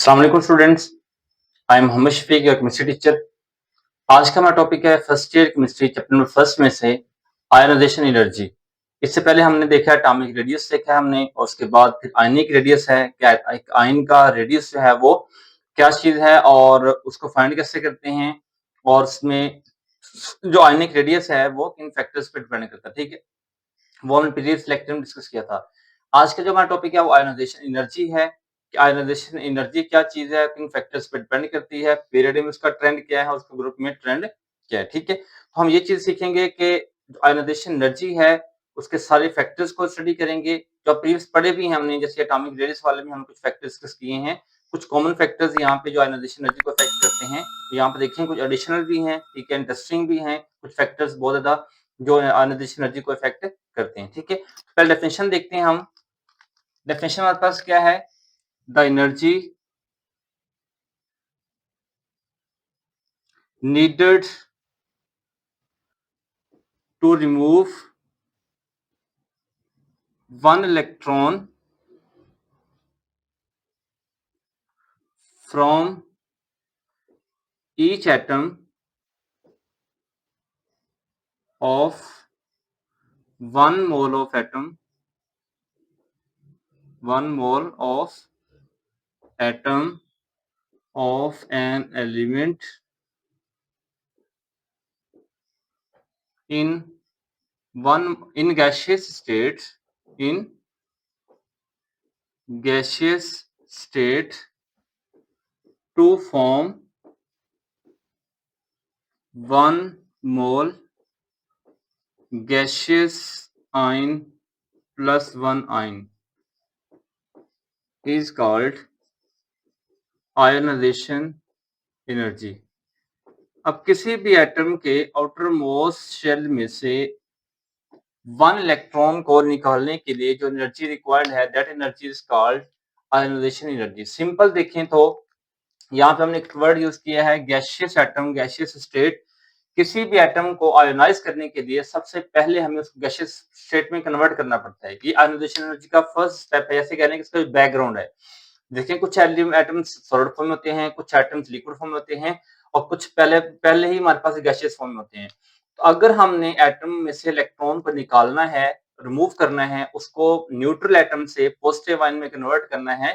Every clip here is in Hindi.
अस्सलाम वालेकुम students. I am Mohammad Shafiq, your chemistry teacher. आज का हमारा टॉपिक है first year chemistry chapter number first में से आयनाइजेशन एनर्जी। इससे पहले हमने देखा एटॉमिक रेडियस देखा हमने, और उसके बाद फिर आयनिक रेडियस है क्या, एक आयन का रेडियस जो है वो क्या चीज है और उसको फाइंड कैसे करते हैं, और उसमें जो आयनिक रेडियस है वो किन फैक्टर्स पे डिपेंड करता है। ठीक है, वो हमने प्रीवियस लेक्चर में डिस्कस किया था। आज का जो हमारा टॉपिक है वो आयनाइजेशन एनर्जी है कि आयनाइजेशन एनर्जी क्या चीज है, किन फैक्टर्स पे डिपेंड करती है, पीरियड में उसका ट्रेंड क्या है, उसके ग्रुप में ट्रेंड क्या है। ठीक है, तो हम ये चीज सीखेंगे कि आयनाइजेशन एनर्जी है उसके सारे फैक्टर्स को स्टडी करेंगे जो प्रीवियस पढ़े भी हैं हमने, जैसे एटॉमिक रेडियस वाले में हम कुछ फैक्टर्स डिस्कस किए हैं। कुछ कॉमन फैक्टर्स यहाँ पे जो आयनाइजेशन एनर्जी को अफेक्ट करते हैं, तो यहाँ पे देखें कुछ एडिशनल भी हैं, ठीक है, इंटरेस्टिंग भी हैं, कुछ फैक्टर्स बहुत ज्यादा जो आयनाइजेशन एनर्जी को अफेक्ट करते हैं। ठीक है, पहले डेफिनेशन देखते हैं हम। डेफिनेशन हमारे पास क्या है? The energy needed to remove one electron from each atom of one mole of atom, one mole of atom of an element in in gaseous state, in gaseous state to form 1 mole gaseous ion plus 1 ion is called ionization energy। अब किसी भी एटम के आउटर मोस्ट शेल में से वन इलेक्ट्रॉन को निकालने के लिए जो एनर्जी रिक्वायर्ड है, that energy is called ionisation energy. Simple देखें तो यहाँ पे हमने एक वर्ड यूज किया है गैसियस एटम, गैसियस स्टेट। किसी भी एटम को आयोनाइज करने के लिए सबसे पहले हमें उसको गैसियस स्टेट में कन्वर्ट करना पड़ता है। ये आयोनाइजेशन एनर्जी का फर्स्ट स्टेप है, जैसे कहने कि इसका बैकग्राउंड है। देखिए कुछ एटम्स सॉलिड फॉर्म में होते हैं, कुछ एटम्स लिक्विड फॉर्म में होते हैं, और कुछ पहले पहले ही हमारे पास गैसियस फॉर्म में होते हैं। तो अगर हमने एटम में से इलेक्ट्रॉन को निकालना है, रिमूव करना है, उसको न्यूट्रल एटम से पॉजिटिव आयन में कन्वर्ट करना है,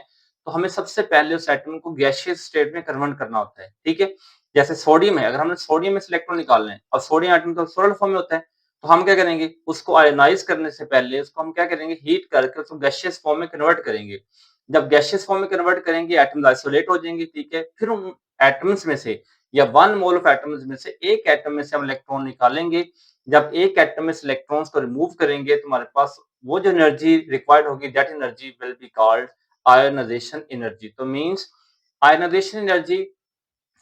तो हमें सबसे पहले उस एटम को गैसियस स्टेट में कन्वर्ट करना होता है। ठीक है, जैसे सोडियम है, अगर हमने सोडियम में से इलेक्ट्रॉन निकालना है और सोडियम एटम तो सॉलिड फॉर्म में होता है, तो हम क्या करेंगे, उसको आयोनाइज करने से पहले उसको हम क्या करेंगे, हीट करके उसको गैसियस फॉर्म में कन्वर्ट करेंगे। जब गैसियस फॉर्म में कन्वर्ट करेंगे एटम्स आइसोलेट हो जाएंगे। ठीक है, फिर उन एटम्स में से या वन मोल ऑफ एटम्स में से एक एटम में से हम इलेक्ट्रॉन निकालेंगे। जब एक एटम में से इलेक्ट्रॉन्स को रिमूव करेंगे तो हमारे पास वो जो एनर्जी रिक्वायर्ड होगी, that energy will be called ionisation energy. तो मींस आयोनाइजेशन एनर्जी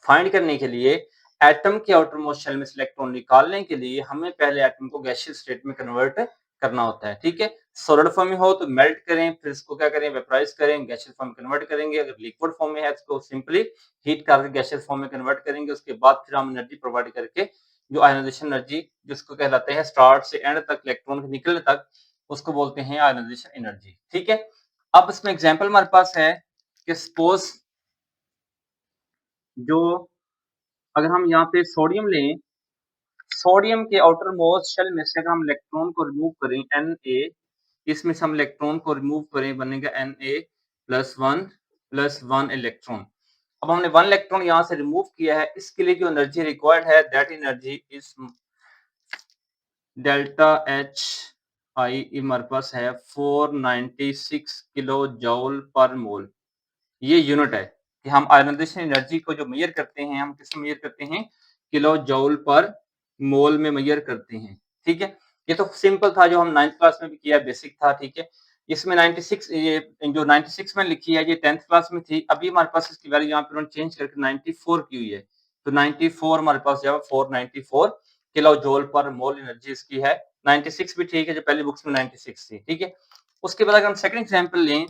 फाइंड करने के लिए एटम के आउटर मोस्ट शेल में से इलेक्ट्रॉन निकालने के लिए हमें पहले एटम को गैसियस स्टेट में कन्वर्ट करना होता है। ठीक है, सॉलिड फॉर्म में हो तो मेल्ट करें, फिर इसको क्या करें, वेपराइज करें, गैसियस फॉर्म में कन्वर्ट करेंगे। अगर लिक्विड फॉर्म में है तो सिंपली हीट करके गैसियस फॉर्म में कन्वर्ट करेंगे। उसके बाद फिर हम एनर्जी प्रोवाइड करके जो आयोनाइजेशन एनर्जी जिसको कहलाते हैं स्टार्ट से एंड तक इलेक्ट्रॉन के निकलने तक, उसको बोलते हैं आयोनाइजेशन एनर्जी। ठीक है, अब इसमें एग्जांपल हमारे पास है कि सपोज जो अगर हम यहाँ पे सोडियम लें, सोडियम के आउटर मोस्ट शेल में से अगर हम इलेक्ट्रॉन को रिमूव करें Na, इसमें से हम इलेक्ट्रॉन को रिमूव करें, बनेगा Na+1 इलेक्ट्रॉन। अब हमने वन इलेक्ट्रॉन यहाँ से रिमूव किया है, इसके लिए जो एनर्जी रिक्वायर्ड है that energy is delta H आई, हमारे पास है 496 किलो जूल पर मोल। ये यूनिट है कि हम आयोनाइजेशन एनर्जी को जो मेजर करते हैं, हम किस में मेजर करते हैं, किलो जूल पर मोल में मेजर करते हैं। ठीक है, ये तो सिंपल था, जो हम 9th क्लास में भी किया, बेसिक था। ठीक है, इसमें 96, ये जो 96 में लिखी है ये 10th क्लास में थी। अभी हमारे पास इसकी वैल्यू यहाँ पे उन्होंने चेंज करके 94 की हुई है। तो 94 हमारे पास जो है 494 किलो जूल पर मोल एनर्जी इसकी है। 96 भी ठीक है, जो पहली बुक्स में 96 थी। ठीक है, उसके बाद अगर हम सेकंड एग्जांपल लें,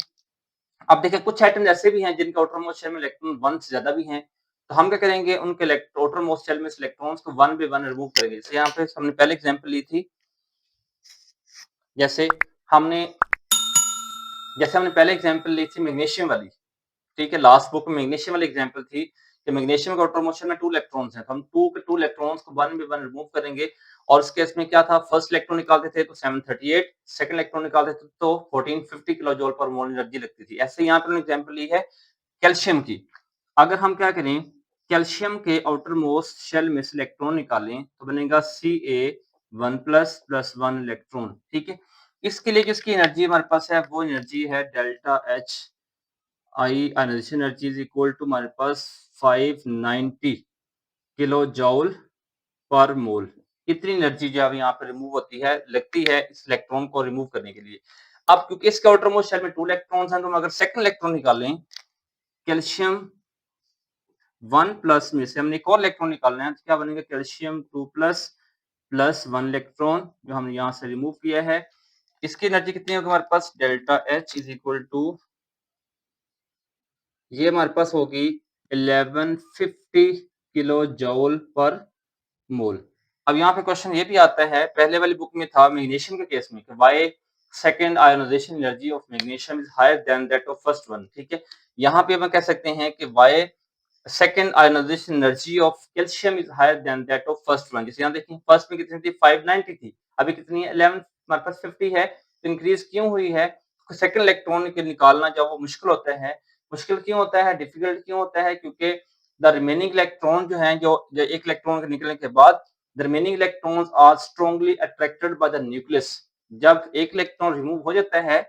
अब देखिए कुछ एटम्स ऐसे भी हैं जिनके आउटरमोस्ट शेल में इलेक्ट्रॉन 1 से ज्यादा भी हैं, तो हम क्या करेंगे, उनके आउटरमोस्ट शेल में से इलेक्ट्रॉन्स को 1 बाय 1 रिमूव करेंगे। जैसे यहाँ पे हमने पहले एग्जांपल ली थी, जैसे हमने जैसे हमने पहले एग्जांपल ली थी मैग्नीशियम वाली। ठीक है, लास्ट बुक में मैग्नीशियम वाली एग्जांपल थी कि मैग्नीशियम के आउटर मोशन में 2 इलेक्ट्रॉन्स हैं, तो हम 2 इलेक्ट्रॉन्स को वन बाय वन रिमूव करेंगे और उस केस में क्या था, फर्स्ट इलेक्ट्रॉन निकालते थे तो 738, सेकंड इलेक्ट्रॉन निकालते थे तो 1450 किलो जूल पर मोल एनर्जी लगती थी। ऐसे यहाँ पर एग्जांपल ली है कैल्शियम की। अगर हम क्या करें, कैल्शियम के आउटर मोस्ट शेल में से इलेक्ट्रॉन निकालें तो बनेगा Ca1 प्लस 1 इलेक्ट्रॉन। ठीक है, इसके लिए जिसकी एनर्जी हमारे पास है वो एनर्जी है delta H I, ionisation energy is equal to हमारे पास 590 किलो जूल पर मोल। इतनी एनर्जी जो है यहाँ पे रिमूव होती है, लगती है इस इलेक्ट्रॉन को रिमूव करने के लिए। अब क्योंकि इसके आउटर मोस्ट शेल में 2 इलेक्ट्रॉन्स हैं, तो हम अगर सेकंड इलेक्ट्रॉन निकालें कैल्शियम 1 प्लस में से हमने एक और इलेक्ट्रॉन निकालना है, तो क्या बनेगा कैल्शियम 2 प्लस 1 इलेक्ट्रॉन जो हमने यहाँ से रिमूव किया है। इसकी एनर्जी कितनी होगी हमारे पास, delta H is equal to, ये हमारे पास होगी 1150 किलो जूल पर मोल। अब यहाँ पे क्वेश्चन ये भी आता है, पहले वाली बुक में था मैग्नीशियम के केस में कि why second ionisation energy of magnesium is higher than that of first one. ठीक है, यहाँ पे हम कह सकते हैं कि why second ionisation energy of calcium is higher than that of first one. जैसे यहाँ देखिए फर्स्ट में कितनी थी, 590 थी, अभी कितनी है 11, हमारे पास 50 है, तो इंक्रीज क्यों हुई है। सेकंड इलेक्ट्रॉन के निकालना जब वो मुश्किल होता है, मुश्किल क्यों होता है, डिफिकल्ट क्यों होता है, क्योंकि द रिमेनिंग इलेक्ट्रॉन जो है, जो एक इलेक्ट्रॉन के निकलने के बाद the remaining electrons are strongly attracted by the nucleus. जब एक इलेक्ट्रॉन रिमूव हो जाता है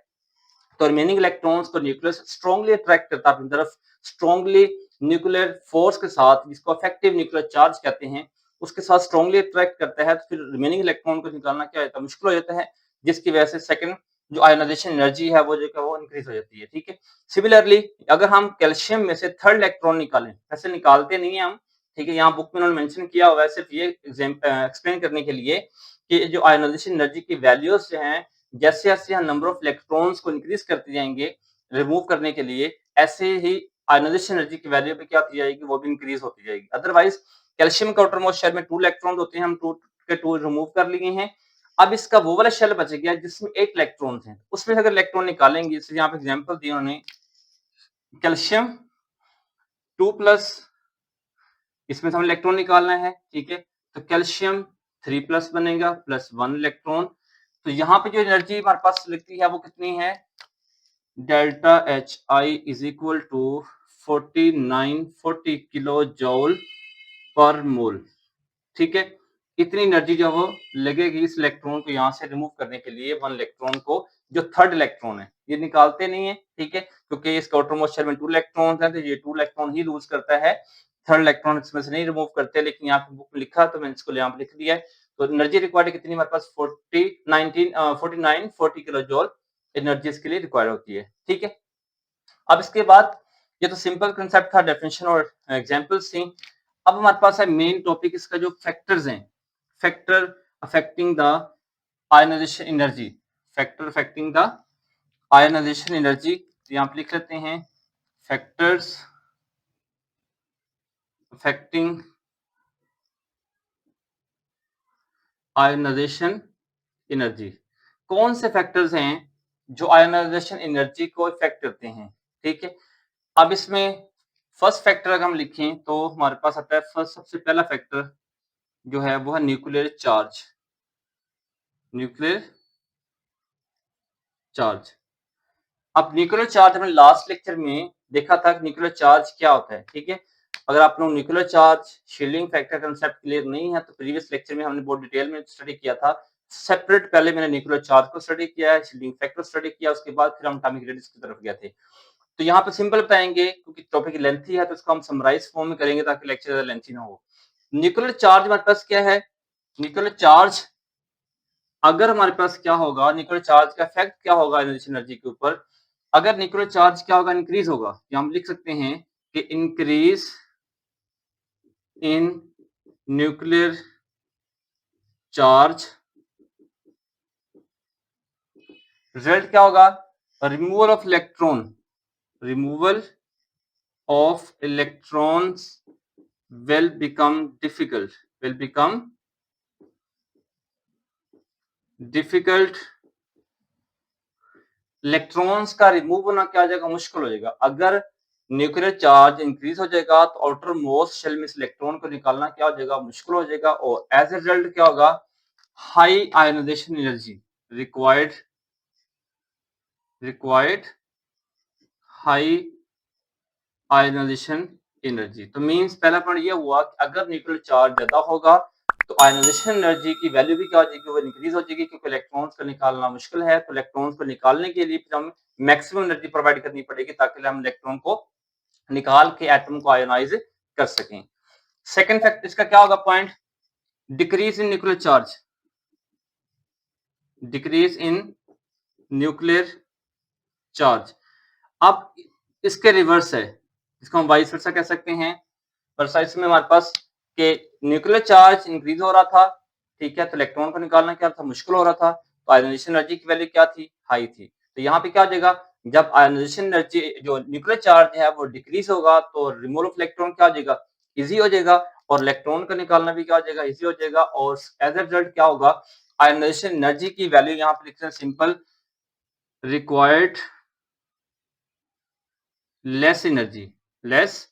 तो रिमेनिंग इलेक्ट्रॉन्स को न्यूक्लियस स्ट्रांगली अट्रैक्ट करता है अपनी तरफ, स्ट्रांगली न्यूक्लियर फोर्स के साथ, जिसको अफेक्टिव न्यूक्लियर चार्ज कहते हैं, उसके साथ स्ट्रांगली अट्रैक्ट करता है, तो फिर रिमेनिंग इलेक्ट्रॉन को निकालना क्या होता है, मुश्किल हो जाता है, जिसकी वजह से सेकंड जो आयोनाइजेशन एनर्जी है वो जो है वो इंक्रीज हो जाती है। ठीक है, सिमिलरली अगर हम कैल्शियम में से थर्ड इलेक्ट्रॉन निकालें, ऐसे निकालते नहीं है हम, ठीक है, यहाँ बुक में उन्होंने मेंशन किया हुआ है सिर्फ ये एक्सप्लेन करने के लिए कि जो आयोनाइजेशन एनर्जी की वैल्यूज जो हैं, जैसे जैसे हम नंबर ऑफ इलेक्ट्रॉन्स को इंक्रीज करते जाएंगे रिमूव करने के लिए, ऐसे ही आयोनाइजेशन एनर्जी की वैल्यू भी क्या होती जाएगी, वो भी इंक्रीज होती जाएगी। अदरवाइज कैल्शियम के आउटरमोस्ट शेल में 2 इलेक्ट्रॉन होते हैं, हम 2 के 2 रिमूव कर लिए हैं। अब इसका वो वाला शेल बच गया जिसमें 8 इलेक्ट्रॉन हैं, उसमें अगर इलेक्ट्रॉन निकालेंगे, जैसे यहाँ पे एग्जांपल दी उन्होंने कैल्शियम 2 प्लस, इसमें से हमें इलेक्ट्रॉन निकालना है। ठीक है, तो कैल्शियम 3 प्लस बनेगा प्लस 1 इलेक्ट्रॉन, तो यहाँ पे जो एनर्जी हमारे पास लगती है वो कितनी है, delta H I is equal to 4940 kilo joule per mole. ठीक है, इतनी एनर्जी जो वो लगेगी इस इलेक्ट्रॉन को यहाँ से रिमूव करने के लिए, 1 इलेक्ट्रॉन को, जो थर्ड इलेक्ट्रॉन है, ये निकालते नहीं है। ठीक है, क्योंकि इसके आउटरमोस्ट शेल में 2 इलेक्ट्रॉन हैं, तो ये 2 इलेक्ट्रॉन ही लूज करता है, थर्ड इलेक्ट्रॉन इसमें से नहीं रिमूव करते, लेकिन यहाँ पे बुक में लिखा तो मैंने इसको यहाँ पे लिख दिया है। तो एनर्जी रिक्वायर्ड कितनी हमारे पास 4940 किलो जूल एनर्जी इसके लिए रिक्वायर्ड होती है। ठीक है, अब इसके बाद ये तो सिंपल कंसेप्ट था, डेफिनेशन और एग्जांपल्स थी। अब हमारे पास है मेन टॉपिक, इसका जो फैक्टर्स हैं, factor affecting the ionisation energy, factor affecting the ionisation energy, यहाँ पे लिख लेते हैं फैक्टर्स अफेक्टिंग आयनाइजेशन एनर्जी। कौन से फैक्टर्स हैं जो आयनाइजेशन एनर्जी को इफेक्ट करते हैं। ठीक है, अब इसमें फर्स्ट फैक्टर अगर हम लिखें तो हमारे पास आता है, फर्स्ट सबसे पहला फैक्टर जो है वो है न्यूक्लियर चार्ज, न्यूक्लियर चार्ज। अब न्यूक्लियर चार्ज हमने लास्ट लेक्चर में देखा था कि न्यूक्लियर चार्ज क्या होता है। ठीक है, अगर आप लोग nuclear charge shielding factor concept clear नहीं है तो प्रीवियस लेक्चर में हमने बहुत डिटेल में स्टडी किया था सेपरेट। पहले मैंने न्यूक्लियर चार्ज को स्टडी किया है, शील्डिंग फैक्टर स्टडी किया, उसके बाद फिर हम एटॉमिक रेडियस की तरफ गए थे। तो यहाँ पे सिंपल बताएंगे क्योंकि टॉपिक लेंथी है, तो इसको हम समराइज फॉर्म में करेंगे ताकि लेक्चर ज्यादा लेंथी ना हो। न्यूक्लियर चार्ज हमारे पास क्या है, न्यूक्लियर चार्ज अगर हमारे पास क्या होगा, न्यूक्लियर चार्ज का इफेक्ट क्या होगा एनर्जी के ऊपर, अगर न्यूक्लियर चार्ज क्या होगा, इंक्रीज होगा, या हम लिख सकते हैं कि increase in nuclear charge, result क्या होगा, removal of electron, removal of electrons will become difficult, will become difficult, electrons का रिमूव होना क्या हो जाएगा, मुश्किल हो जाएगा। अगर न्यूक्लियर चार्ज इंक्रीज हो जाएगा तो आउटर मोस्ट शेल में से इलेक्ट्रॉन को निकालना क्या हो जाएगा, मुश्किल हो जाएगा। और एज ए रिजल्ट क्या होगा, high ionisation energy required high ionisation energy. तो मींस पहला पॉइंट ये हुआ कि अगर न्यूक्लियर चार्ज ज्यादा होगा तो आयोनाइजेशन एनर्जी की वैल्यू भी क्या हो जाएगी, वो इंक्रीज हो जाएगी, क्योंकि इलेक्ट्रॉन्स को निकालना मुश्किल है। तो इलेक्ट्रॉन्स को निकालने के लिए हमें मैक्सिमम एनर्जी प्रोवाइड करनी पड़ेगी ताकि हम इलेक्ट्रॉन को निकाल के एटम को आयोनाइज कर सकें। सेकंड फैक्ट इसका क्या होगा point, decrease in nuclear charge, decrease in nuclear charge. अब इसके रिवर्स है, इसको हम वाइस वर्सा कह सकते हैं। प्रिसाइज में हमारे पास के न्यूक्लियर चार्ज इंक्रीज हो रहा था, ठीक है, तो इलेक्ट्रॉन को निकालना क्या था, मुश्किल हो रहा था। तो आयोनाइजेशन एनर्जी की वैल्यू क्या थी, हाई थी। तो यहाँ पे क्या हो जाएगा, जब आयोनाइजेशन एनर्जी जो न्यूक्लियर चार्ज है वो डिक्रीज होगा तो रिमूवल ऑफ इलेक्ट्रॉन क्या हो जाएगा, इजी हो जाएगा, और इलेक्ट्रॉन को निकालना भी क्या हो जाएगा, इजी हो जाएगा। और एज ए रिजल्ट क्या होगा, आयोनाइजेशन एनर्जी की वैल्यू यहाँ पे लिखते हैं simple, required less energy, less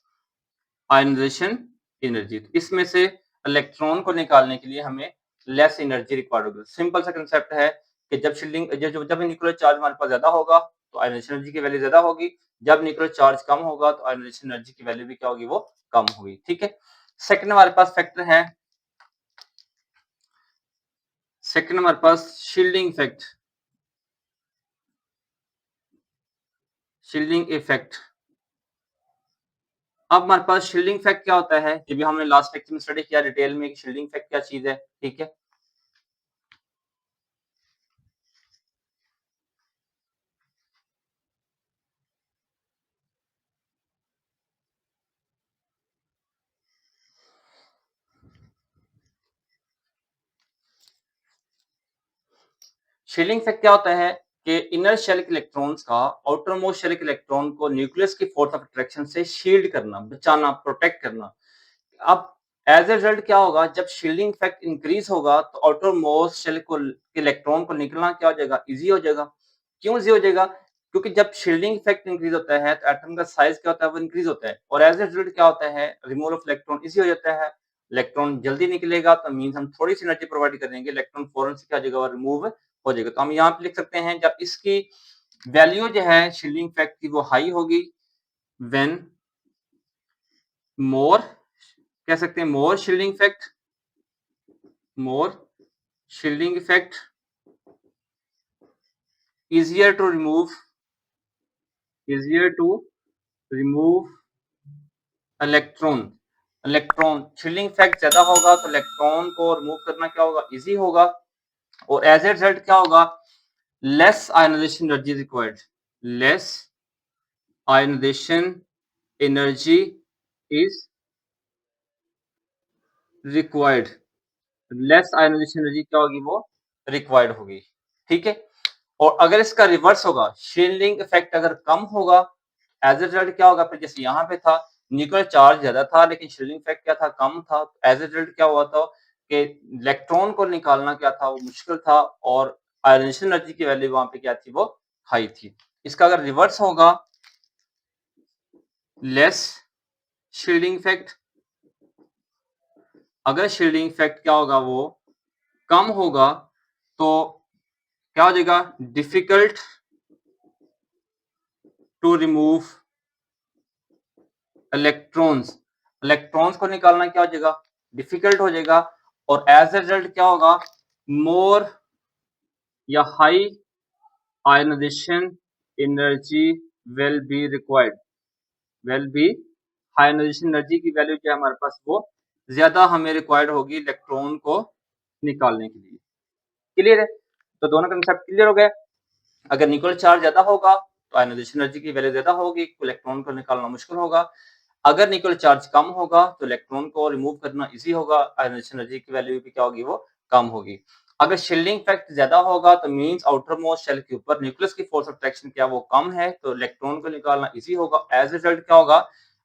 ionisation energy. तो इसमें से इलेक्ट्रॉन को निकालने के लिए हमें लेस एनर्जी रिक्वायर्ड होगी। सिंपल सा कंसेप्ट है कि जब शील्डिंग जब न्यूक्लियर चार्ज हमारे पास ज्यादा होगा तो आयोनाइजेशन एनर्जी की वैल्यू ज्यादा होगी, जब न्यूक्लियर चार्ज कम होगा तो आयोनाइजेशन एनर्जी की वैल्यू भी क्या होगी, वो कम होगी। ठीक है, सेकंड हमारे पास फैक्टर है, सेकंड हमारे पास शील्डिंग इफेक्ट, शील्डिंग इफेक्ट। अब हमारे पास शील्डिंग इफेक्ट क्या होता है, ये भी हमने लास्ट लेक्चर में स्टडी किया डिटेल में कि शील्डिंग इफेक्ट क्या चीज है। ठीक है, शील्डिंग इफेक्ट क्या होता है कि इनर शेल के इलेक्ट्रॉन्स का आउटर मोस्ट शेल के इलेक्ट्रॉन को न्यूक्लियस की फोर्स ऑफ अट्रैक्शन से शील्ड करना, बचाना, प्रोटेक्ट करना। अब एज ए रिजल्ट क्या होगा, जब शील्डिंग इफेक्ट इंक्रीज होगा तो आउटर मोस्ट शेल को इलेक्ट्रॉन को निकलना क्या हो जाएगा, इजी हो जाएगा। क्यों इजी हो जाएगा, क्योंकि जब शील्डिंग इफेक्ट इंक्रीज होता है तो एटम का साइज क्या होता है, वो इंक्रीज होता है, और एज ए रिजल्ट क्या होता है, रिमूवल ऑफ इलेक्ट्रॉन इजी हो जाता है। इलेक्ट्रॉन जल्दी निकलेगा तो मींस हम थोड़ी सी एनर्जी प्रोवाइड करेंगे, इलेक्ट्रॉन फौरन से क्या हो जाएगा, रिमूव हो जाएगा। तो हम यहाँ पे लिख सकते हैं जब इसकी वैल्यू जो है शील्डिंग इफेक्ट की वो हाई होगी, व्हेन मोर, कह सकते हैं more shielding effect, more shielding effect, easier to remove, easier to remove electron, electron shielding effect ज्यादा होगा तो इलेक्ट्रॉन को रिमूव करना क्या होगा, इजी होगा। और एज ए रिजल्ट क्या होगा, less ionisation energy required, less ionisation energy is required, less ionisation energy क्या होगी, वो रिक्वायर्ड होगी। ठीक है, और अगर इसका रिवर्स होगा, शील्डिंग इफेक्ट अगर कम होगा, एज ए रिजल्ट क्या होगा, फिर जैसे यहाँ पे था न्यूक्लियर चार्ज ज्यादा था लेकिन शील्डिंग इफेक्ट क्या था, कम था, एज ए रिजल्ट क्या हुआ था कि इलेक्ट्रॉन को निकालना क्या था, वो मुश्किल था, और आयोनाइजेशन एनर्जी की वैल्यू वहां पे क्या थी, वो हाई थी। इसका अगर रिवर्स होगा, लेस शील्डिंग इफेक्ट, अगर शील्डिंग इफेक्ट क्या होगा, वो कम होगा, तो क्या हो जाएगा, difficult to remove electrons, electrons को निकालना क्या हो जाएगा, डिफिकल्ट हो जाएगा। और एज ए रिजल्ट क्या होगा, मोर या high ionisation energy will be required, will be high ionisation energy की वैल्यू क्या है हमारे पास, वो ज्यादा हमें रिक्वायर्ड होगी इलेक्ट्रॉन को निकालने के लिए। क्लियर है, तो दोनों कंसेप्ट क्लियर हो गए। अगर न्यूक्लियर चार्ज ज्यादा होगा तो आयोनाइजेशन एनर्जी की वैल्यू ज्यादा होगी, इलेक्ट्रॉन को निकालना मुश्किल होगा। अगर न्यूक्लियर चार्ज कम होगा तो इलेक्ट्रॉन को रिमूव करना इजी होगा, आयोनाइजेशन एनर्जी की वैल्यू भी क्या होगी, वो कम होगी। अगर शील्डिंग इफेक्ट ज्यादा होगा तो मींस आउटर मोस्ट शेल के ऊपर न्यूक्लियस की फोर्स ऑफ अट्रैक्शन क्या वो कम है, तो इलेक्ट्रॉन को निकालना इजी होगा। एज रिजल्ट क्या होगा,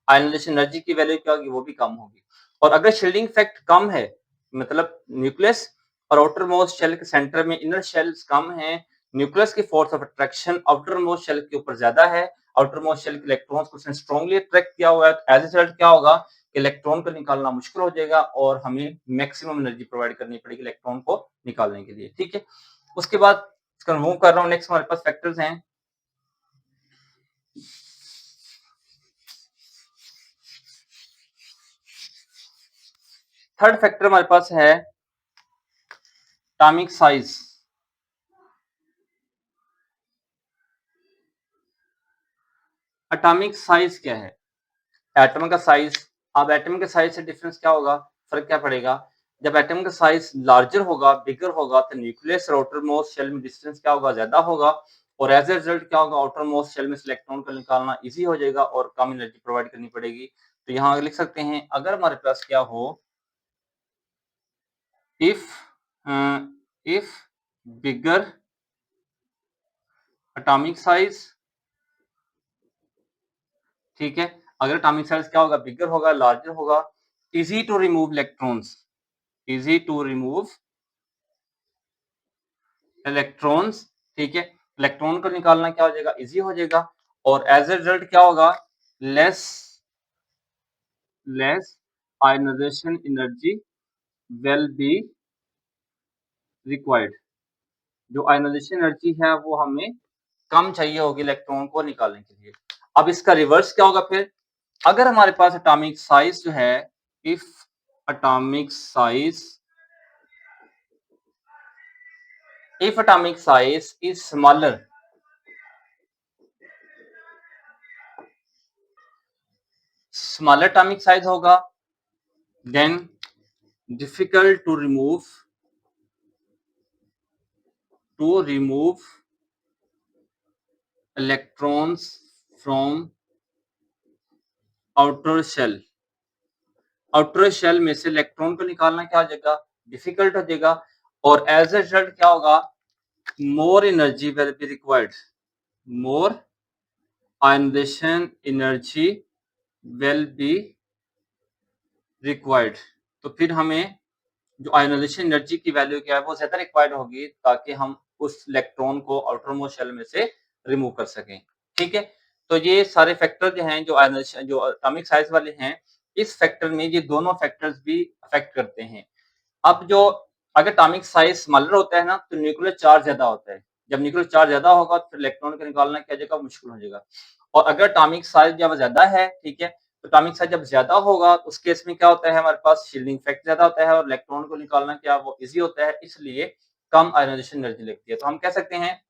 आयोनाइजेशन एनर्जी की वैल्यू क्या होगी, वो भी कम होगी। और अगर शील्डिंग इफेक्ट कम है, मतलब न्यूक्लियस और आउटर मोस्ट शेल के सेंटर में इनर शेल्स कम है, न्यूक्लियस की force of attraction outer most shell के ऊपर ज्यादा है, आउटर मोस्ट शेल के इलेक्ट्रॉन्स को उसने स्ट्रांगली अट्रैक्ट किया हुआ है, एज ए रिजल्ट क्या होगा कि इलेक्ट्रॉन को निकालना मुश्किल हो जाएगा और हमें मैक्सिमम एनर्जी प्रोवाइड करनी पड़ेगी इलेक्ट्रॉन को निकालने के लिए। ठीक है, उसके बाद इसका मूव कर रहा हूँ, नेक्स्ट हमारे पास फैक्टर्स हैं। थर्ड फैक्टर हमारे पास है एटॉमिक साइज। एटॉमिक साइज क्या है? एटम का साइज। अब एटम के साइज से डिफरेंस क्या होगा, फर्क क्या पड़ेगा? जब एटम का साइज लार्जर होगा, बिगर होगा, तो न्यूक्लियस और आउटर मोस्ट शेल में डिस्टेंस क्या होगा, ज्यादा होगा, और एज ए रिजल्ट क्या होगा, आउटर मोस्ट शेल में से इलेक्ट्रॉन को निकालना इजी हो जाएगा और कम एनर्जी प्रोवाइड करनी पड़ेगी। तो यहाँ लिख सकते हैं, अगर हमारे पास क्या हो, इफ बिगर एटॉमिक साइज, ठीक है, अगर एटॉमिक साइज क्या होगा, बिगर होगा, लार्जर होगा, easy to remove electrons, easy to remove electrons, ठीक है, इलेक्ट्रॉन को निकालना क्या हो जाएगा, इजी हो जाएगा, और एज ए रिजल्ट क्या होगा, less less ionisation energy will be required. जो आयनाइजेशन एनर्जी है वो हमें कम चाहिए होगी इलेक्ट्रॉन को निकालने के लिए। अब इसका रिवर्स क्या होगा फिर, अगर हमारे पास एटॉमिक साइज जो है, if atomic size if atomic size is smaller, smaller atomic size होगा, then difficult to remove electrons from outer shell. Outer shell में से इलेक्ट्रॉन को निकालना क्या हो जाएगा, डिफिकल्ट हो जाएगा, और एज ए रिजल्ट क्या होगा, more energy will be required, more ionisation energy will be required. तो फिर हमें जो आयनाइजेशन एनर्जी की वैल्यू क्या है वो ज्यादा रिक्वायर्ड होगी, ताकि हम उस इलेक्ट्रॉन को आउटर मोस्ट शेल में से रिमूव कर सकें। ठीक है, तो ये सारे फैक्टर जो हैं, जो आयनाइजेशन, जो एटॉमिक साइज वाले हैं, इस फैक्टर में ये दोनों फैक्टर्स भी अफेक्ट करते हैं। अब जो अगर एटॉमिक साइज स्मॉलर होता है ना, तो न्यूक्लियर चार्ज ज्यादा होता है, जब न्यूक्लियर चार्ज ज्यादा होगा तो फिर इलेक्ट्रॉन को निकालना क्या जगह मुश्किल हो जाएगा। और अगर एटॉमिक साइज जब ज्यादा है, ठीक है, तो एटॉमिक साइज जब ज्यादा होगा तो उस केस में क्या होता है, हमारे पास शील्डिंग इफेक्ट ज्यादा होता है और इलेक्ट्रॉन को निकालना क्या वो इजी होता है, इसलिए कम आयनाइजेशन एनर्जी लगती है। तो हम कह सकते हैं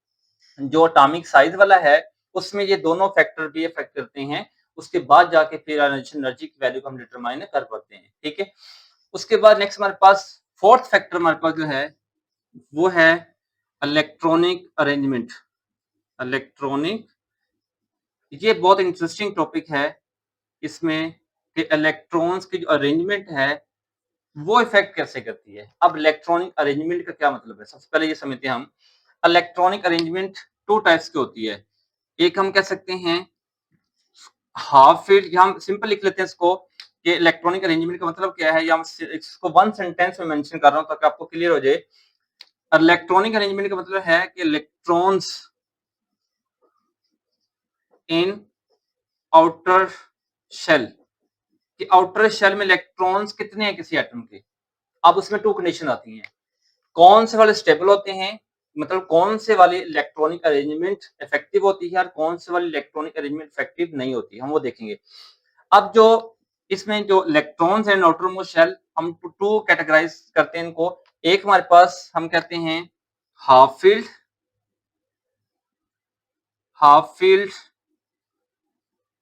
जो एटॉमिक साइज वाला है उसमें ये दोनों फैक्टर भी इफेक्ट करते हैं, उसके बाद जाके फिर आयनाइजेशन एनर्जी की वैल्यू को हम डिटरमाइन कर पाते हैं। ठीक है, उसके बाद नेक्स्ट हमारे पास फोर्थ फैक्टर हमारे पास जो है वो है इलेक्ट्रॉनिक अरेंजमेंट। इलेक्ट्रॉनिक, ये बहुत इंटरेस्टिंग टॉपिक है, इसमें कि इलेक्ट्रॉन्स की जो अरेंजमेंट है वो इफेक्ट कैसे करती है। अब इलेक्ट्रॉनिक अरेंजमेंट का क्या मतलब है, सबसे पहले ये समझते हैं हम। इलेक्ट्रॉनिक अरेंजमेंट टू टाइप्स की होती है, एक हम कह सकते हैं हाफ फील्ड, या हम सिंपल लिख लेते हैं इसको कि इलेक्ट्रॉनिक अरेंजमेंट का मतलब क्या है, या हम इसको वन सेंटेंस में मेंशन कर रहा हूं ताकि आपको क्लियर हो जाए। इलेक्ट्रॉनिक अरेंजमेंट का मतलब है कि इलेक्ट्रॉन्स इन आउटर शेल, कि आउटर शेल में इलेक्ट्रॉन्स कितने हैं किसी एटम के। अब उसमें टू कंडीशन आती हैं, कौन से वाले स्टेबल होते हैं, मतलब कौन से वाली इलेक्ट्रॉनिक अरेंजमेंट इफेक्टिव होती है और कौन से वाली इलेक्ट्रॉनिक अरेंजमेंट इफेक्टिव नहीं होती, हम वो देखेंगे। अब जो इसमें जो इलेक्ट्रॉन्स हैं आउटर मोस्ट शेल, हम टू कैटेगराइज करते हैं इनको। एक हमारे पास हम कहते हैं हाफ फील्ड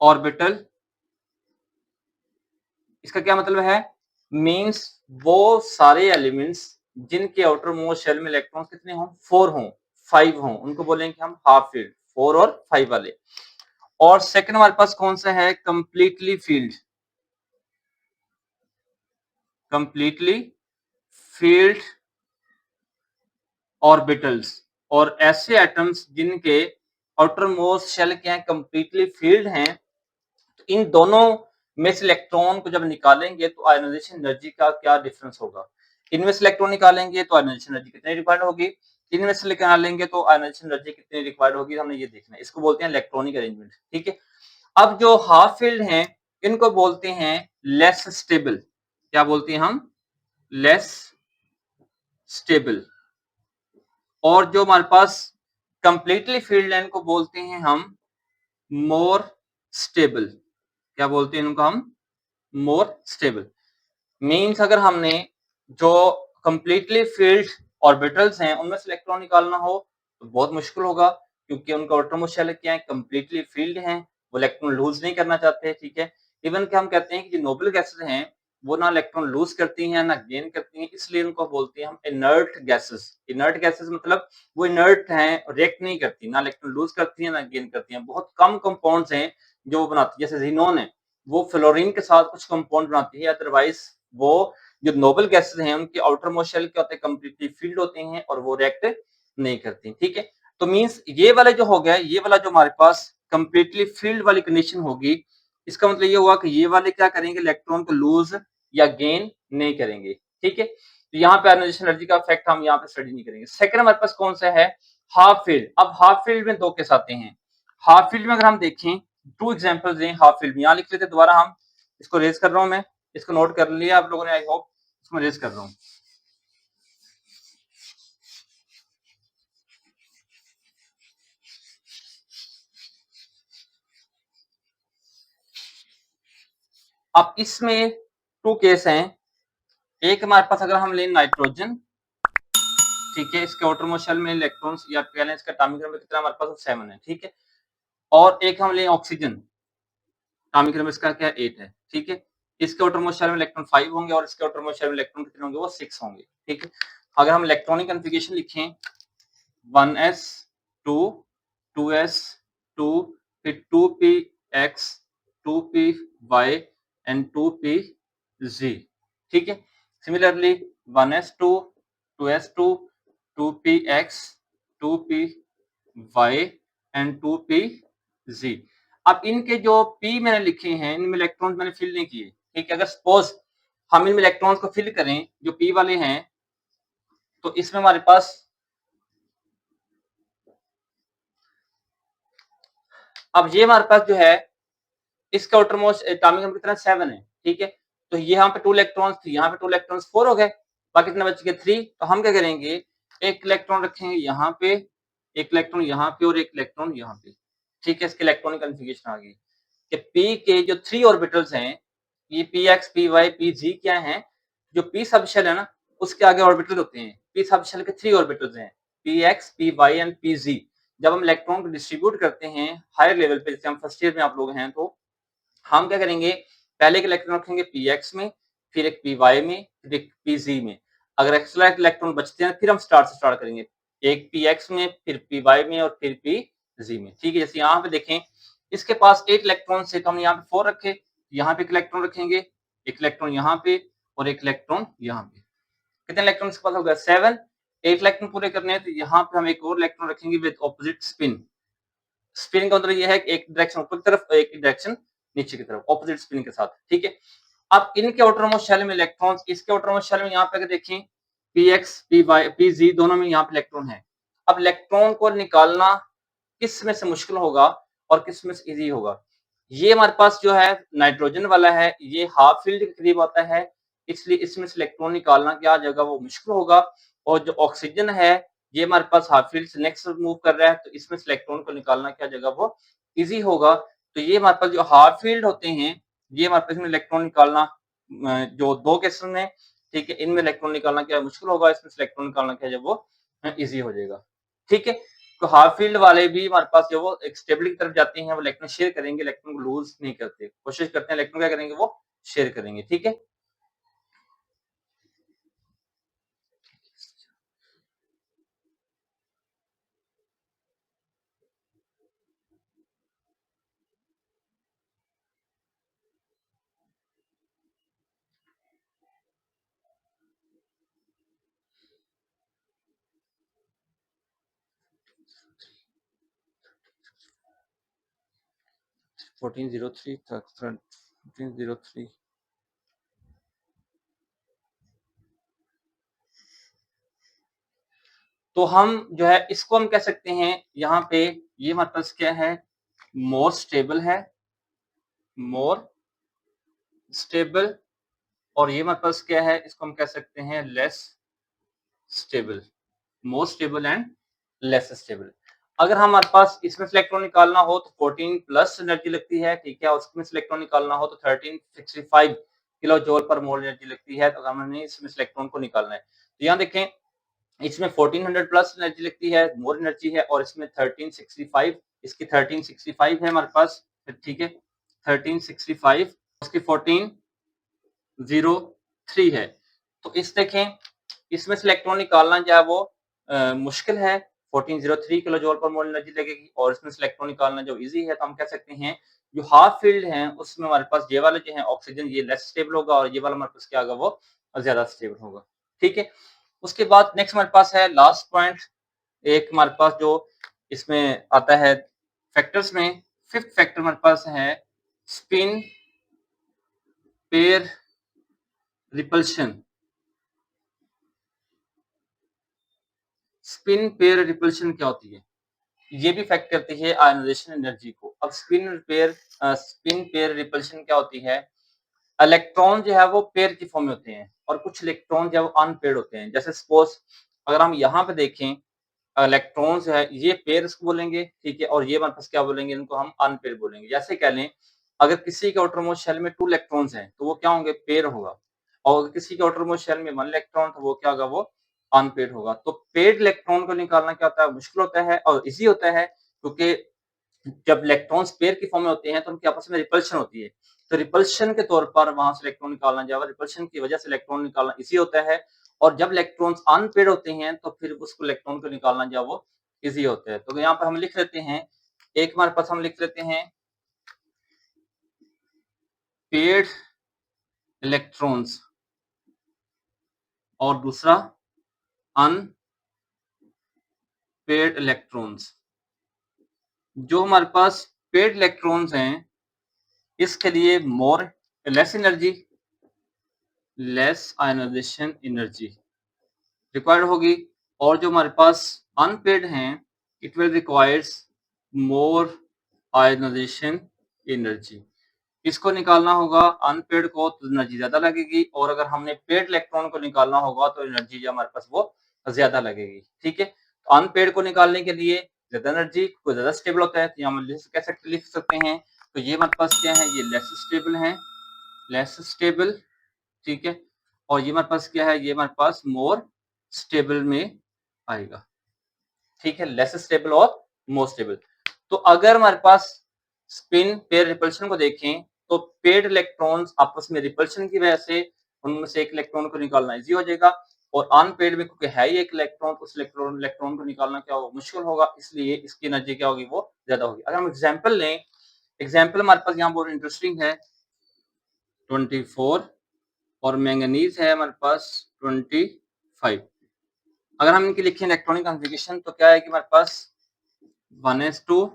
ऑर्बिटल। इसका क्या मतलब है, मींस वो सारे एलिमेंट्स जिनके आउटर मोस्ट शेल में इलेक्ट्रॉन्स कितने हों, 4 हों, 5 हों, उनको बोलेंगे हम हाफ फील्ड, 4 और 5 वाले। और सेकंड हमारे पास कौन सा है, कंप्लीटली फील्ड ऑर्बिटल्स। और ऐसे एटम्स जिनके आउटर मोस्ट शेल क्या है, कंप्लीटली फील्ड हैं, तो इन दोनों में से इलेक्ट्रॉन को जब निकालेंगे तो आयनाइजेशन एनर्जी का क्या डिफरेंस होगा। इनमें से इलेक्ट्रॉन निकालेंगे तो आयनाइजेशन एनर्जी कितनी रिक्वायर्ड होगी, इनमें से निकाल लेंगे तो आयनाइजेशन एनर्जी कितनी रिक्वायर्ड होगी, हमने ये देखना है। इसको बोलते हैं इलेक्ट्रॉनिक अरेंजमेंट, ठीक है। अब जो हाफ फील्ड हैं इनको बोलते हैं लेस स्टेबल। क्या बोलते हैं हम? Less stable. और जो हमारे पास कंप्लीटली फील्ड है इनको बोलते हैं हम मोर स्टेबल। क्या बोलते हैं इनको हम? More stable. मीन्स अगर हमने जो कंप्लीटली फील्ड ऑर्बिटल्स हैं उनमें से इलेक्ट्रॉन निकालना हो तो बहुत मुश्किल होगा, क्योंकि उनका ऑटोमोस्ट शेल क्या है, कंप्लीटली फील्ड हैं, वो इलेक्ट्रॉन लूज नहीं करना चाहते, ठीक है। इवन कि हम कहते हैं कि जो नोबल गैसेस हैं वो ना इलेक्ट्रॉन लूज करती हैं ना गेन करती हैं, इसलिए उनको बोलते हैं हम इनर्ट गैसेस। इनर्ट गैसेस मतलब वो इनर्ट हैं, रिएक्ट नहीं करती, ना इलेक्ट्रॉन लूज करती है ना गेन करती हैं। बहुत कम कंपाउंड्स हैं जो वो बनाती है, जैसे ज़ीनोन है वो फ्लोरीन के साथ कुछ कंपाउंड बनाती है, अदरवाइज वो जो नोबल गैसेस हैं उनके आउटर मोस्ट शेल क्या होते हैं, कंप्लीटली फील्ड होते हैं और वो रिएक्ट नहीं करती, ठीक है। तो मींस ये वाला जो हो गया, ये वाला जो हमारे पास कंप्लीटली फील्ड वाली कंडीशन होगी, इसका मतलब ये हुआ कि ये वाले क्या करेंगे, इलेक्ट्रॉन को लूज या गेन नहीं करेंगे, ठीक है। तो यहाँ पे आयनाइजेशन एनर्जी का इफेक्ट हम यहाँ पे स्टडी नहीं करेंगे। सेकंड हमारे पास कौन सा है? Half field. अब हाफ फील्ड में दो केस आते हैं। हाफ फील्ड में अगर हम देखें, टू एग्जांपल्स दें हाफ फील्ड में, यहाँ लिख लेते हैं दोबारा, हम इसको रेज कर रहा हूं मैं, इसको नोट कर लिया आप लोगों ने, आई होप। इसको रेज कर रहा हूं। अब इसमें टू केस हैं। एक हमारे पास अगर हम लें नाइट्रोजन, ठीक है, इसके आउटरमोस्ट शेल में इलेक्ट्रॉन्स या कह लें इसका एटॉमिक नंबर कितना हमारे पास 7 है, ठीक है। और एक हम लें ऑक्सीजन, एटॉमिक नंबर इसका क्या 8 है, ठीक है। इसके आउटरमोस्ट शेल में इलेक्ट्रॉन 5 होंगे और इसके आउटरमोस्ट शेल में इलेक्ट्रॉन कितने होंगे, वो 6 होंगे, ठीक है। अगर हम इलेक्ट्रॉनिक कन्फिगरेशन लिखें 1s 2 2s 2 फिर 2px 2py एंड 2pz, ठीक है। Similarly 1s2 2s2 2px 2py and 2pz। अब इनके जो p मैंने लिखे हैं इनमें इलेक्ट्रॉन मैंने फिल नहीं किए, ठीक है। अगर सपोज हम इनमें इलेक्ट्रॉन्स को फिल करें जो p वाले हैं, तो इसमें हमारे पास अब ये हमारे पास जो है इसका आउटरमोस्ट एटॉमिक नंबर कितना 7 है, ठीक है। तो यहाँ पे 2 इलेक्ट्रॉन्स थे, यहाँ पे 2 इलेक्ट्रॉन्स 4 हो गए, बाकी कितने बच गए 3। तो हम क्या करेंगे, एक इलेक्ट्रॉन रखेंगे यहाँ पे, एक इलेक्ट्रॉन यहाँ पे और एक इलेक्ट्रॉन यहाँ पे, ठीक है। इसके इलेक्ट्रॉनिक कन्फिगरेशन आ गई कि p के जो 3 ऑर्बिटल्स हैं, ये px py pz क्या है, जो p सबशेल है ना उसके आगे ऑर्बिटल होते हैं, p सबशेल के 3 ऑर्बिटल्स हैं, px py एंड pz। जब हम इलेक्ट्रॉन को डिस्ट्रीब्यूट करते हैं हायर लेवल पे, जैसे हम फर्स्ट ईयर में आप लोग हैं, तो हम क्या करेंगे, पहले एक इलेक्ट्रॉन रखेंगे px में, फिर एक py में, फिर एक pz में। अगर एक्स्ट्रा इलेक्ट्रॉन बचते हैं फिर हम स्टार्ट करेंगे, एक px में, फिर py में और फिर pz में, ठीक है। जैसे यहाँ पे देखें इसके पास 8 इलेक्ट्रॉन से, तो हम यहाँ पे 4 रखे, यहाँ पे एक इलेक्ट्रॉन रखेंगे, एक इलेक्ट्रॉन यहाँ पे और एक इलेक्ट्रॉन यहाँ पे। कितने इलेक्ट्रॉन इसके पास हो गया 7। 8 इलेक्ट्रॉन पूरे करने हैं तो यहाँ पे हम एक और इलेक्ट्रॉन रखेंगे विद ऑपोजिट स्पिन। स्पिन का मतलब ये है कि एक डायरेक्शन ऊपर की तरफ, एक डायरेक्शन नीचे की तरफ, ऑपोजिट स्पिन के साथ, ठीक है। अब इनके आउटरमोस्ट शेल में इलेक्ट्रॉन्स, इसके आउटरमोस्ट शेल में यहाँ पे अगर देखें px py pz दोनों में यहाँ पे इलेक्ट्रॉन है। अब इलेक्ट्रॉन को निकालना किस में से मुश्किल होगा और किस में से इजी होगा? ये हमारे पास जो है नाइट्रोजन वाला है, ये हाफ फील्ड के करीब आता है, इसलिए इसमें से इलेक्ट्रॉन निकालना क्या जगह वो मुश्किल होगा। और जो ऑक्सीजन है ये हमारे पास हाफ फील्ड से नेक्स्ट मूव कर रहा है, तो इसमें से इलेक्ट्रॉन को निकालना क्या जगह वो इजी होगा। तो ये हमारे पास जो हाफ फील्ड होते हैं, ये हमारे पास इलेक्ट्रॉन निकालना जो दो केसेस में, ठीक है, इनमें इलेक्ट्रॉन निकालना क्या मुश्किल होगा, इसमें से इलेक्ट्रॉन निकालना क्या जब वो इजी हो जाएगा, ठीक है। तो हाफ फील्ड वाले भी हमारे पास जो वो एक स्टेबिलिटी की तरफ जाते हैं, वो इलेक्ट्रॉन शेयर करेंगे, इलेक्ट्रॉन को लूज नहीं करते, कोशिश करते हैं इलेक्ट्रॉन क्या करेंगे, वो शेयर करेंगे, ठीक है। फोर्टीन जीरो थ्री तो हम जो है इसको हम कह सकते हैं यहाँ पे ये हमारे पास क्या है, मोर स्टेबल है, मोर स्टेबल, और ये हमारे पास क्या है, इसको हम कह सकते हैं less stable, more stable and less stable. अगर हमारे पास इसमें से इलेक्ट्रॉन निकालना हो तो 14 प्लस एनर्जी लगती है, ठीक है, और उसमें से इलेक्ट्रॉन निकालना हो तो 1365 किलो जूल पर मोल एनर्जी लगती है। तो हमने इसमें से इलेक्ट्रॉन को निकालना है, तो यहाँ देखें इसमें 1400 प्लस एनर्जी लगती है, मोर एनर्जी है, और इसमें 1365, इसकी 1365 है हमारे पास, ठीक है, 1365, उसकी 1403 है। तो इस देखें इसमें से इलेक्ट्रॉन निकालना जो है वो मुश्किल है, 1403 किलो जूल पर मोल एनर्जी लगेगी, और इसमें से इलेक्ट्रॉन निकालना जो इजी है, तो हम कह सकते हैं जो हाफ फील्ड है उसमें हमारे पास ये वाला जो है ऑक्सीजन, ये लेस स्टेबल होगा, और ये वाला हमारे पास क्या होगा, वो ज्यादा स्टेबल होगा, ठीक है। उसके बाद नेक्स्ट हमारे पास है लास्ट पॉइंट, एक हमारे पास जो इसमें आता है फैक्टर्स में, फिफ्थ फैक्टर हमारे पास है spin pair repulsion. Spin pair repulsion क्या होती है, ये भी इफेक्ट करती है आयनाइजेशन एनर्जी को। अब स्पिन पेयर रिपल्शन क्या होती है, इलेक्ट्रॉन जो है वो पेयर की फॉर्म में होते हैं, और कुछ इलेक्ट्रॉन जो है वो अनपेयर्ड होते हैं। जैसे सपोज अगर हम यहाँ पे देखें, इलेक्ट्रॉन जो है ये पेयर्स को बोलेंगे, ठीक है, और ये हमारे पास क्या बोलेंगे, इनको हम अनपेयर्ड बोलेंगे। जैसे कह लें अगर किसी के आउटरमोस्ट शेल में 2 इलेक्ट्रॉन्स हैं तो वो क्या होंगे, पेयर होगा, और अगर किसी के आउटरमोस्ट शेल में 1 इलेक्ट्रॉन तो वो क्या होगा, वो अनपेयर्ड होगा। तो पेयर्ड इलेक्ट्रॉन को निकालना क्या होता है, मुश्किल होता है और इजी होता है, क्योंकि जब इलेक्ट्रॉन्स पेयर की फॉर्म में होते हैं तो उनकी आपस में रिपल्शन होती है। तो रिपल्शन के तौर पर वहां से इलेक्ट्रॉन निकालना जो है, रिपल्शन की वजह से इलेक्ट्रॉन निकालना इजी होता है, और जब इलेक्ट्रॉन्स अनपेयर्ड होते हैं तो फिर उसको इलेक्ट्रॉन को निकालना जो है वो इजी होता है। तो यहाँ पर हम लिख लेते हैं, एक हमारे पास हम लिख लेते हैं पेयर्ड इलेक्ट्रॉन्स, और दूसरा अनपेयर्ड इलेक्ट्रॉन्स। जो हमारे पास पेयर्ड इलेक्ट्रॉन्स हैं इसके लिए more less energy, less ionisation energy required होगी, और जो हमारे पास अनपेयर्ड हैं it will requires more ionisation energy. इसको निकालना होगा अनपेयर्ड को तो एनर्जी ज्यादा लगेगी, और अगर हमने पेयर्ड इलेक्ट्रॉन को निकालना होगा तो एनर्जी जो हमारे पास वो ज्यादा लगेगी, ठीक है। तो अनपेयर्ड को निकालने के लिए ज्यादा एनर्जी को ज्यादा स्टेबल होता है, तो यहाँ हम कैसे लिख सकते हैं, तो ये हमारे पास क्या है, ये लेस स्टेबल है, लेस स्टेबल, ठीक है, और ये हमारे पास क्या है, ये हमारे पास मोर स्टेबल में आएगा, ठीक है, लेस स्टेबल और मोर स्टेबल। तो अगर हमारे पास स्पिन पेयर रिपल्शन को देखें तो पेयर्ड इलेक्ट्रॉन्स आपस में रिपल्शन की वजह से उनमें से एक इलेक्ट्रॉन को निकालना इजी हो जाएगा, और अनपेयर्ड में क्योंकि है ही एक इलेक्ट्रॉन, उस इलेक्ट्रॉन को निकालना क्या होगा, मुश्किल होगा, इसलिए इसकी एनर्जी क्या होगी, वो ज्यादा होगी। अगर हम एग्जांपल लें, एग्जांपल हमारे पास यहाँ बहुत इंटरेस्टिंग है, 24, और मैंगनीज है हमारे पास 25। अगर हम इनकी लिखें इलेक्ट्रॉनिक कॉन्फ़िगरेशन तो क्या है कि हमारे पास 1s2,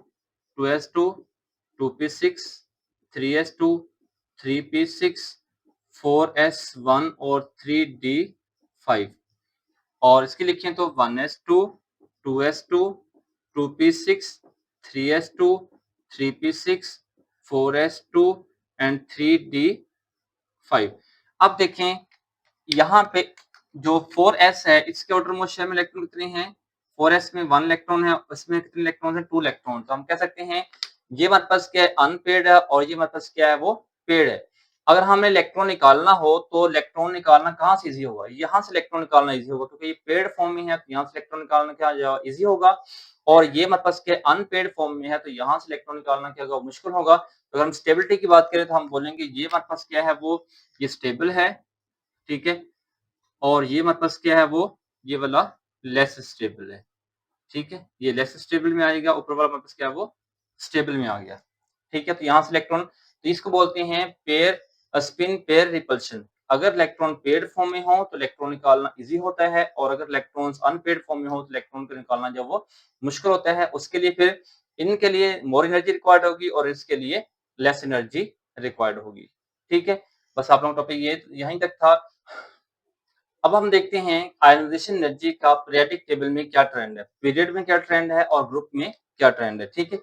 2s2, 2p6, 3s2, 3p6, 4s1 और 3d5, और इसकी लिखें तो 1s2, 2s2, 2p6, 3s2, 3p6, 4s2 and 3d5। अब देखें यहाँ पे जो 4s है इसके आउटरमोस्ट शेल में इलेक्ट्रॉन कितने हैं, 4s में 1 इलेक्ट्रॉन है, इसमें कितने इलेक्ट्रॉन है, 2 इलेक्ट्रॉन। तो हम कह सकते हैं ये हमारे पास क्या है, अनपेयर्ड है, और ये हमारे पास क्या है, वो पेयर्ड है। अगर हमें इलेक्ट्रॉन निकालना हो तो इलेक्ट्रॉन निकालना कहाँ से इजी होगा, यहाँ से इलेक्ट्रॉन निकालना इजी होगा, क्योंकि ये पेयर्ड फॉर्म में है तो यहाँ से इलेक्ट्रॉन निकालना क्या इजी होगा, और ये हमारे पास क्या अनपेयर्ड फॉर्म में है तो यहाँ से इलेक्ट्रॉन निकालना क्या होगा, मुश्किल होगा। तो अगर हम स्टेबिलिटी की बात करें तो हम बोलेंगे ये हमारे पास क्या है, वो ये स्टेबल है, ठीक है, और ये हमारे पास क्या है, वो ये वाला लेस स्टेबल है, ठीक है, ये लेस स्टेबल में आएगा, ऊपर वाला हमारे पास क्या है, वो स्टेबल में आ गया, ठीक है। तो यहाँ से इलेक्ट्रॉन, तो इसको बोलते हैं पेयर स्पिन पेयर रिपल्शन। अगर इलेक्ट्रॉन पेयर्ड फॉर्म में हो तो इलेक्ट्रॉन निकालना इजी होता है, और अगर इलेक्ट्रॉन्स अनपेयर्ड फॉर्म में हो तो इलेक्ट्रॉन को निकालना जो वो मुश्किल होता है। उसके लिए फिर इनके लिए मोर एनर्जी रिक्वायर्ड होगी और इसके लिए लेस एनर्जी रिक्वायर्ड होगी, ठीक है। बस आप लोगों का टॉपिक ये यहीं तक था। अब हम देखते हैं आयनाइजेशन एनर्जी का पीरियोडिक टेबल में क्या ट्रेंड है, पीरियड में क्या ट्रेंड है और ग्रुप में क्या ट्रेंड है। ठीक है,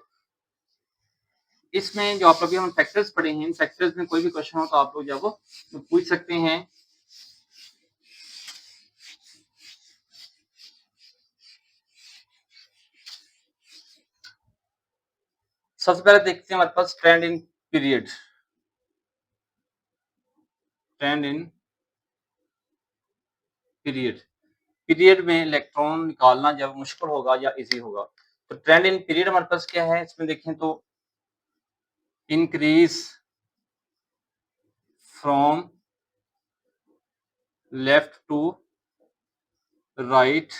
इसमें जो आप अभी हम फैक्टर्स पढ़े हैं, इन फैक्टर्स में कोई भी क्वेश्चन हो तो आप लोग जो वो पूछ सकते हैं। सबसे पहले देखते हैं हमारे पास trend in period. Trend in period, period में इलेक्ट्रॉन निकालना जब मुश्किल होगा या इजी होगा। तो ट्रेंड इन पीरियड हमारे पास क्या है, इसमें देखें तो increase from left to right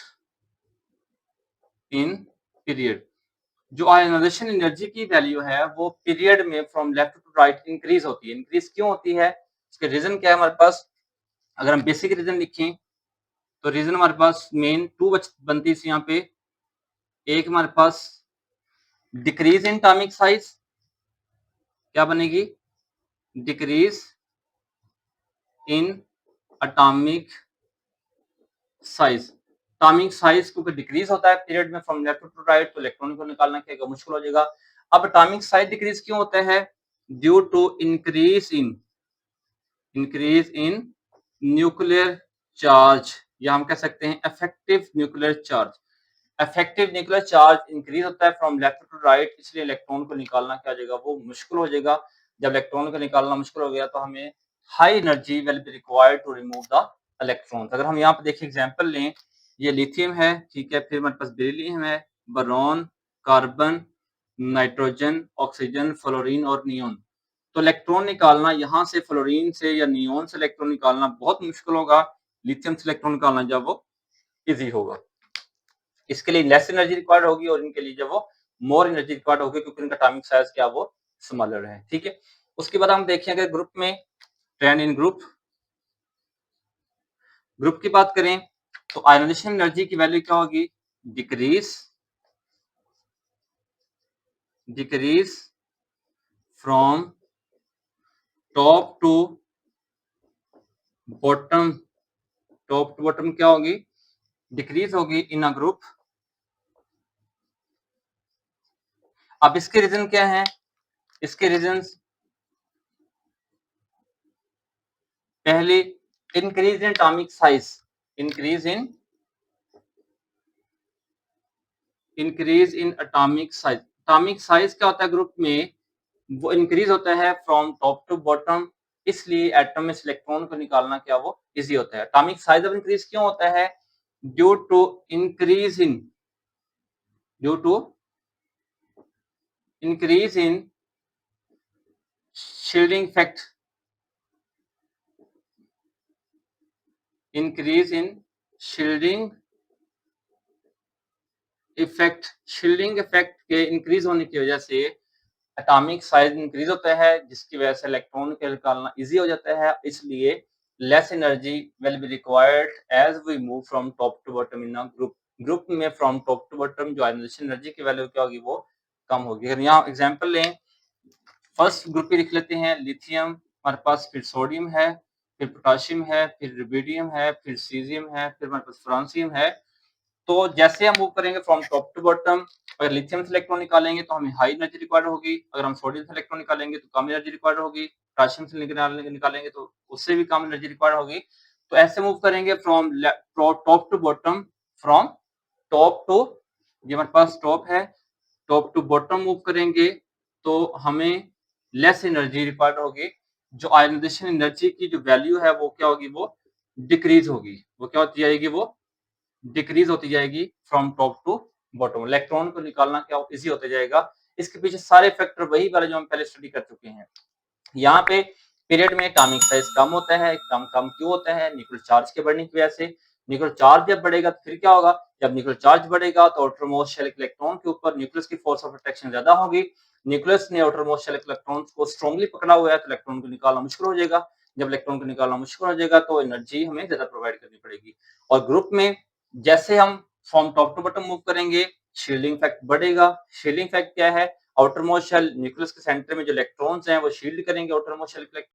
in period. जो आयनाइजेशन एनर्जी की वैल्यू है वो पीरियड में from left to right increase होती है। इंक्रीज क्यों होती है, इसके रीजन क्या है हमारे पास। अगर हम बेसिक रीजन लिखें तो रीजन हमारे पास मेन टू बनती है यहाँ पे। एक हमारे पास डिक्रीज इन एटॉमिक साइज, क्या बनेगी, decrease in atomic size. Atomic size क्योंकि डिक्रीज होता है पीरियड में फ्रॉम लेफ्ट टू राइट, तो इलेक्ट्रॉन को निकालना क्या मुश्किल हो जाएगा। अब एटॉमिक साइज डिक्रीज क्यों होता है, due to increase in nuclear charge, या हम कह सकते हैं effective nuclear charge. Effective nuclear charge increase होता है फ्रॉम लेफ्ट टू राइट, इसलिए इलेक्ट्रॉन को निकालना क्या हो जाएगा, वो मुश्किल हो जाएगा। जब इलेक्ट्रॉन को निकालना मुश्किल हो गया तो हमें high energy will be required to remove the electrons. अगर हम यहाँ पे देखिए एग्जांपल लें, ये लिथियम है, ठीक है, फिर हमारे पास बेरिलियम है, boron, carbon, nitrogen, oxygen, fluorine और नियोन। तो इलेक्ट्रॉन निकालना यहाँ से फ्लोरीन से या नियोन से इलेक्ट्रॉन निकालना बहुत मुश्किल होगा, लिथियम से इलेक्ट्रॉन निकालना जब वो इजी होगा। इसके लिए लेस एनर्जी रिक्वायर्ड होगी और इनके लिए जब वो मोर एनर्जी रिक्वायर्ड होगी क्योंकि इनका एटॉमिक साइज क्या वो स्मॉलर है। ठीक है, उसके बाद हम देखें अगर ग्रुप में ट्रेंड इन ग्रुप की बात करें तो आयनाइजेशन एनर्जी की वैल्यू क्या होगी, decrease from top to bottom. Top to bottom क्या होगी, डिक्रीज होगी इन अ ग्रुप। अब इसके रीजन क्या है, इसके रीजन पहले increase in atomic size, increase in atomic size. Atomic size क्या होता है ग्रुप में, वो इंक्रीज होता है फ्रॉम टॉप टू बॉटम, इसलिए एटम में इलेक्ट्रॉन को निकालना क्या वो इजी होता है। एटॉमिक साइज अब इंक्रीज क्यों होता है, due to increase in shielding effect, increase in shielding effect. Shielding effect के इंक्रीज होने की वजह से एटॉमिक साइज इंक्रीज होता है, जिसकी वजह से इलेक्ट्रॉन को निकालना इजी हो जाता है, इसलिए less energy will be required as we move from top to bottom in a group. Group में फ्रॉम टॉप टू बॉटम जो आयनाइजेशन एनर्जी की वैल्यू क्या होगी वो कम होगी। अगर यहाँ एग्जांपल लें, फर्स्ट ग्रुप ही लिख लेते हैं, लिथियम हमारे पास, फिर सोडियम है, फिर पोटाशियम है, फिर रुबिडियम है, फिर सीजियम है, फिर हमारे पास फ्रांसियम है। तो जैसे हम मूव करेंगे फ्रॉम टॉप टू बॉटम, अगर लिथियम से इलेक्ट्रॉन निकालेंगे तो हमें हाई एनर्जी रिक्वायर्ड होगी, अगर हम सोडियम से इलेक्ट्रॉन निकालेंगे तो कम एनर्जी रिक्वायर्ड होगी, पोटेशियम से निकालेंगे तो उससे भी कम एनर्जी रिक्वायर्ड होगी। तो ऐसे मूव करेंगे from top to bottom, from top to, ये हमारे पास टॉप है, टॉप टू बॉटम मूव करेंगे तो हमें लेस एनर्जी रिक्वायर्ड होगी। जो आयनाइजेशन एनर्जी की जो वैल्यू है वो क्या होगी, वो डिक्रीज होगी, वो क्या होती जाएगी, वो डिक्रीज होती जाएगी from top to bottom. Electron को निकालना क्या इजी होता जाएगा। इसके पीछे सारे फैक्टर वही वाले जो हम पहले स्टडी कर चुके हैं। यहाँ पे पीरियड में एटॉमिक साइज कम होता है, कम कम क्यों होता है, न्यूक्लियर चार्ज के बढ़ने की वजह से। न्यूक्लियर चार्ज जब बढ़ेगा तो फिर क्या होगा, जब न्यूक्लियर चार्ज बढ़ेगा तो आउटरमोस्ट शेल इलेक्ट्रॉन के ऊपर न्यूक्लियस की फोर्स ऑफ अट्रैक्शन ज्यादा होगी। न्यूक्लियस ने आउटरमोस्ट शेल इलेक्ट्रॉन को स्ट्रांगली पकड़ा हुआ है तो इलेक्ट्रॉन को निकालना मुश्किल हो जाएगा। जब इलेक्ट्रॉन को निकालना मुश्किल हो जाएगा तो एनर्जी हमें ज्यादा प्रोवाइड करनी पड़ेगी। और ग्रुप में जैसे हम from top to bottom move करेंगे, शील्डिंग इफेक्ट बढ़ेगा। शील्डिंग इफेक्ट क्या है, आउटर मोस्ट शेल न्यूक्लियस के सेंटर में जो इलेक्ट्रॉन्स हैं वो शील्ड करेंगे आउटर मोस्ट शेल